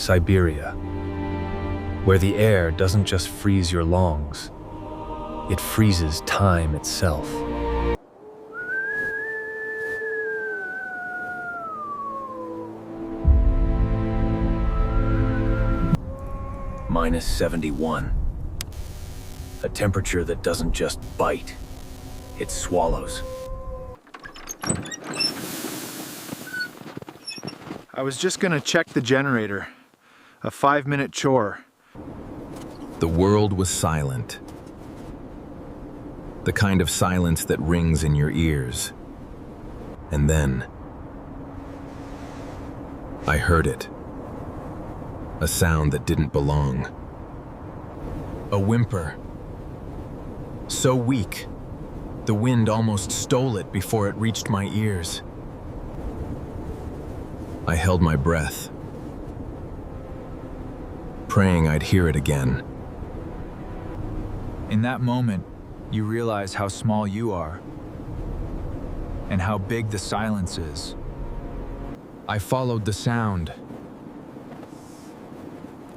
Siberia, where the air doesn't just freeze your lungs, it freezes time itself. -71. A temperature that doesn't just bite, it swallows. I was just gonna check the generator. A 5-minute chore. The world was silent. The kind of silence that rings in your ears. And then I heard it. A sound that didn't belong. A whimper. So weak, the wind almost stole it before it reached my ears. I held my breath, praying I'd hear it again. In that moment, you realize how small you are and how big the silence is. I followed the sound,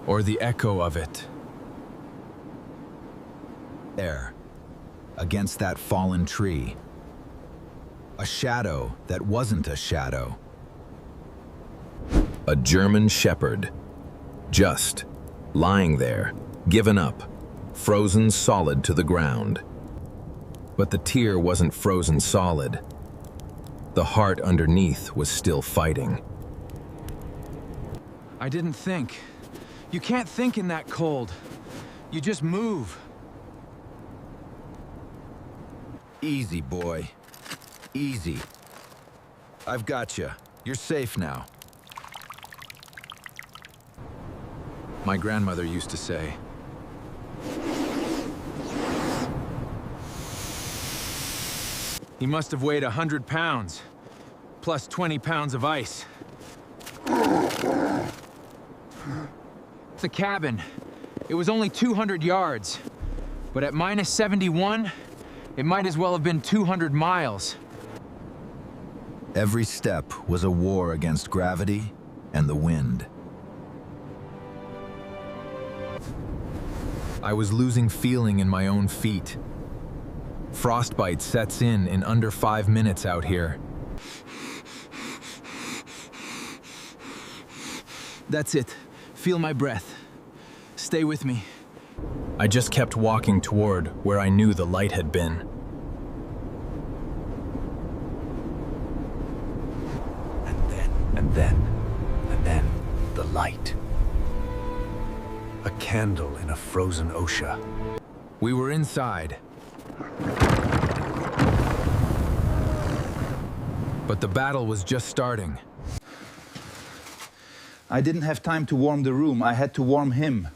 or the echo of it. There, against that fallen tree, a shadow that wasn't a shadow. A German shepherd, just lying there, given up, frozen solid to the ground. But the tear wasn't frozen solid. The heart underneath was still fighting. I didn't think. You can't think in that cold. You just move. Easy, boy. Easy. I've got you. You're safe now. My grandmother used to say, he must have weighed 100 pounds, plus 20 pounds of ice. The cabin, it was only 200 yards, but at -71, it might as well have been 200 miles. Every step was a war against gravity and the wind. I was losing feeling in my own feet. Frostbite sets in under 5 minutes out here. That's it. Feel my breath. Stay with me. I just kept walking toward where I knew the light had been. And then, the light. A candle in a frozen ocean. We were inside. But the battle was just starting. I didn't have time to warm the room. I had to warm him.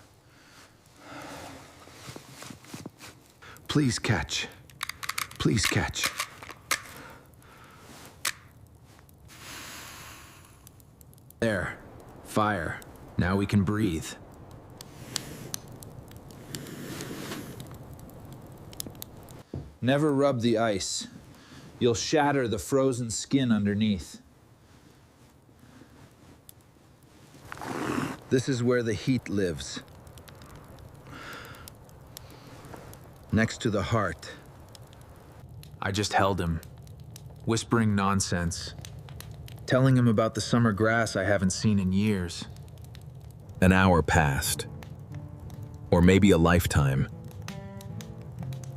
Please catch. Please catch. There. Fire. Now we can breathe. Never rub the ice. You'll shatter the frozen skin underneath. This is where the heat lives. Next to the heart. I just held him, whispering nonsense, telling him about the summer grass I haven't seen in years. An hour passed, or maybe a lifetime.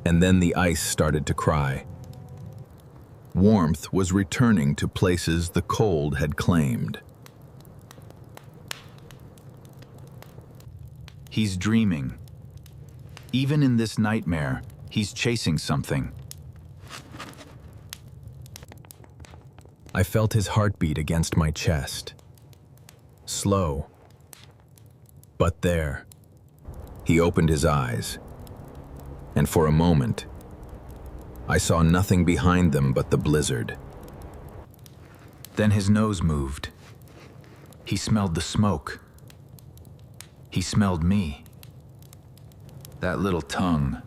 And then the ice started to cry. Warmth was returning to places the cold had claimed. He's dreaming. Even in this nightmare, he's chasing something. I felt his heartbeat against my chest. Slow. But there. He opened his eyes. And for a moment, I saw nothing behind them but the blizzard. Then his nose moved. He smelled the smoke. He smelled me. That little tongue.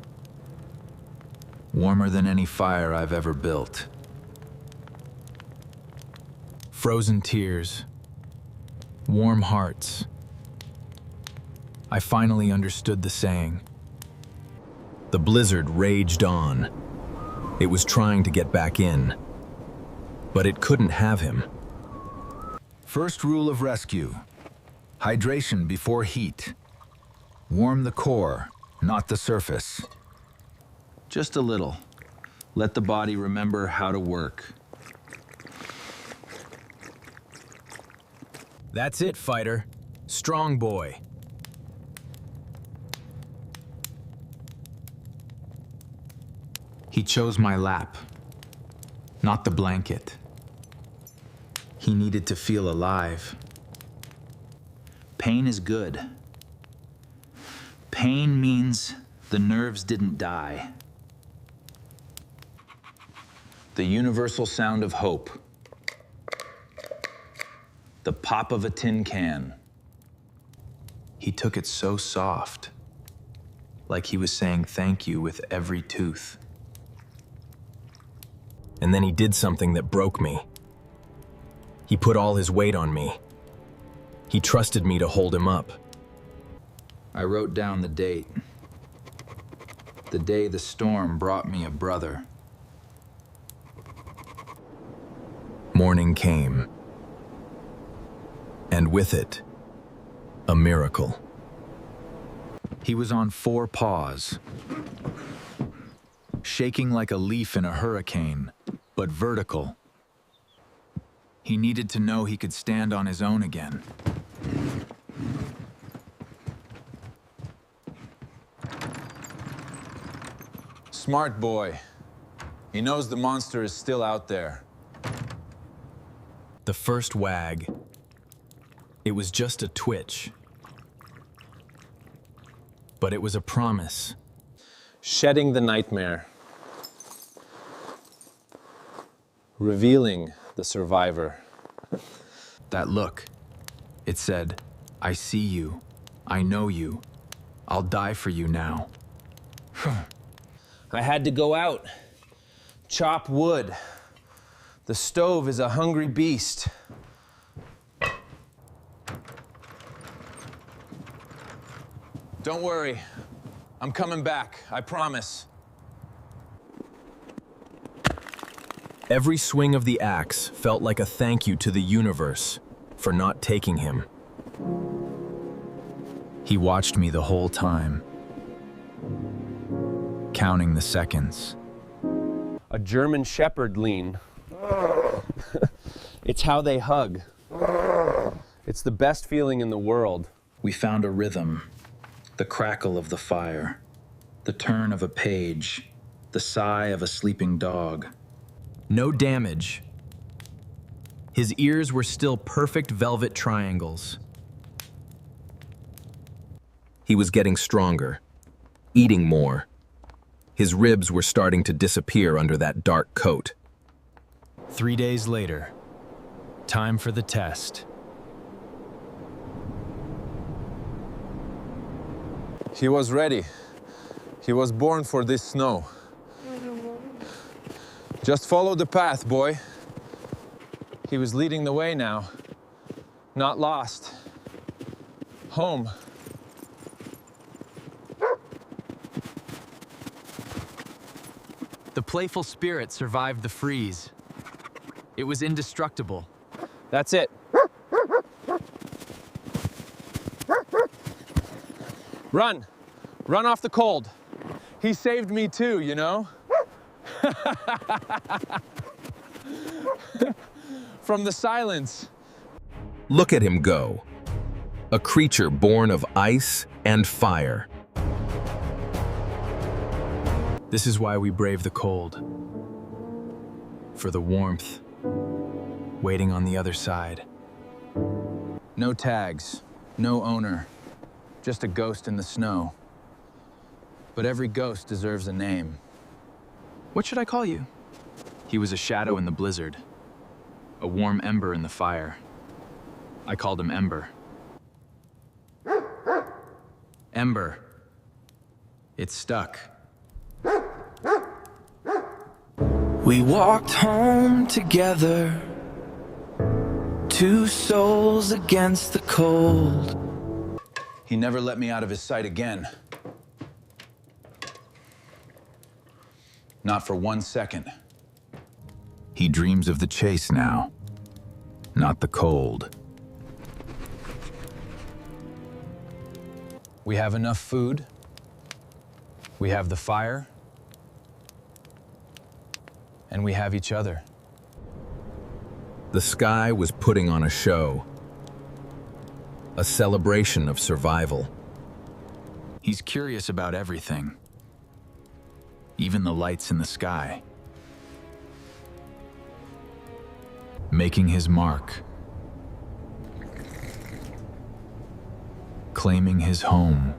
Warmer than any fire I've ever built. Frozen tears. Warm hearts. I finally understood the saying. The blizzard raged on. It was trying to get back in, but it couldn't have him. First rule of rescue: hydration before heat. Warm the core, not the surface. Just a little. Let the body remember how to work. That's it, fighter. Strong boy. He chose my lap, not the blanket. He needed to feel alive. Pain is good. Pain means the nerves didn't die. The universal sound of hope. The pop of a tin can. He took it so soft, like he was saying thank you with every tooth. And then he did something that broke me. He put all his weight on me. He trusted me to hold him up. I wrote down the date. The day the storm brought me a brother. Morning came. And with it, a miracle. He was on 4 paws, shaking like a leaf in a hurricane, but vertical. He needed to know he could stand on his own again. Smart boy. He knows the monster is still out there. The first wag. It was just a twitch. But it was a promise. Shedding the nightmare. Revealing the survivor. That look. It said, I see you. I know you. I'll die for you now. I had to go out. Chop wood. The stove is a hungry beast. Don't worry. I'm coming back, I promise. Every swing of the axe felt like a thank you to the universe for not taking him. He watched me the whole time, counting the seconds. A German Shepherd lean. It's how they hug. It's the best feeling in the world. We found a rhythm, the crackle of the fire, the turn of a page, the sigh of a sleeping dog. No damage. His ears were still perfect velvet triangles. He was getting stronger, eating more. His ribs were starting to disappear under that dark coat. 3 days later, time for the test. He was ready. He was born for this snow. Just follow the path, boy. He was leading the way now. Not lost. Home. The playful spirit survived the freeze. It was indestructible. That's it. Run. Run off the cold. He saved me too, you know? From the silence. Look at him go. A creature born of ice and fire. This is why we brave the cold. For the warmth, waiting on the other side. No tags, no owner, just a ghost in the snow. But every ghost deserves a name. What should I call you? He was a shadow in the blizzard, a warm ember in the fire. I called him Ember. Ember. It stuck. We walked home together, 2 souls against the cold. He never let me out of his sight again. Not for 1 second. He dreams of the chase now, not the cold. We have enough food. We have the fire. And we have each other. The sky was putting on a show, a celebration of survival. He's curious about everything, even the lights in the sky. Making his mark, claiming his home.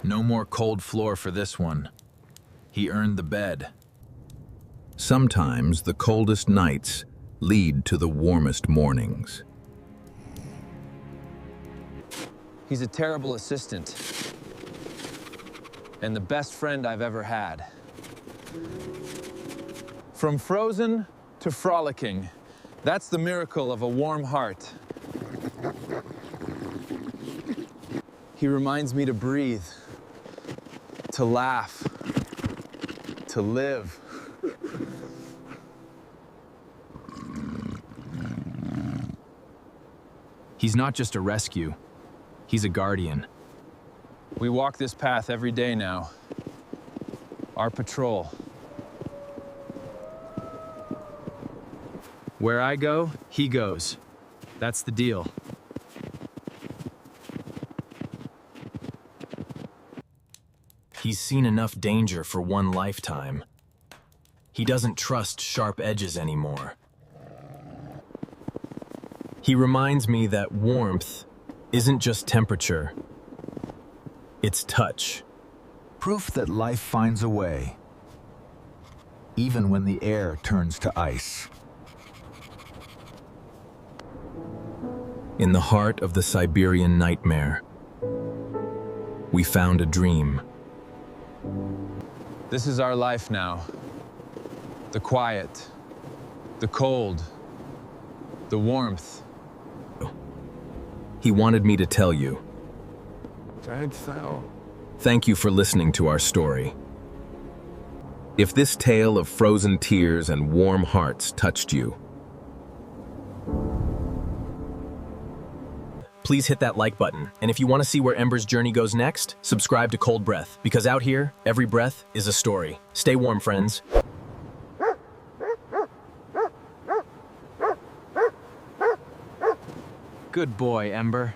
No more cold floor for this one. He earned the bed. Sometimes the coldest nights lead to the warmest mornings. He's a terrible assistant. And the best friend I've ever had. From frozen to frolicking, that's the miracle of a warm heart. He reminds me to breathe, to laugh, to live. He's not just a rescue, he's a guardian. We walk this path every day now. Our patrol. Where I go, he goes. That's the deal. He's seen enough danger for one lifetime. He doesn't trust sharp edges anymore. He reminds me that warmth isn't just temperature, it's touch. Proof that life finds a way, even when the air turns to ice. In the heart of the Siberian nightmare, we found a dream. This is our life now. The quiet, the cold, the warmth. He wanted me to tell you. THAW. Thank you for listening to our story. If this tale of frozen tears and warm hearts touched you, please hit that like button. And if you want to see where Ember's journey goes next, subscribe to Cold Breath, because out here, every breath is a story. Stay warm, friends. Good boy, Ember.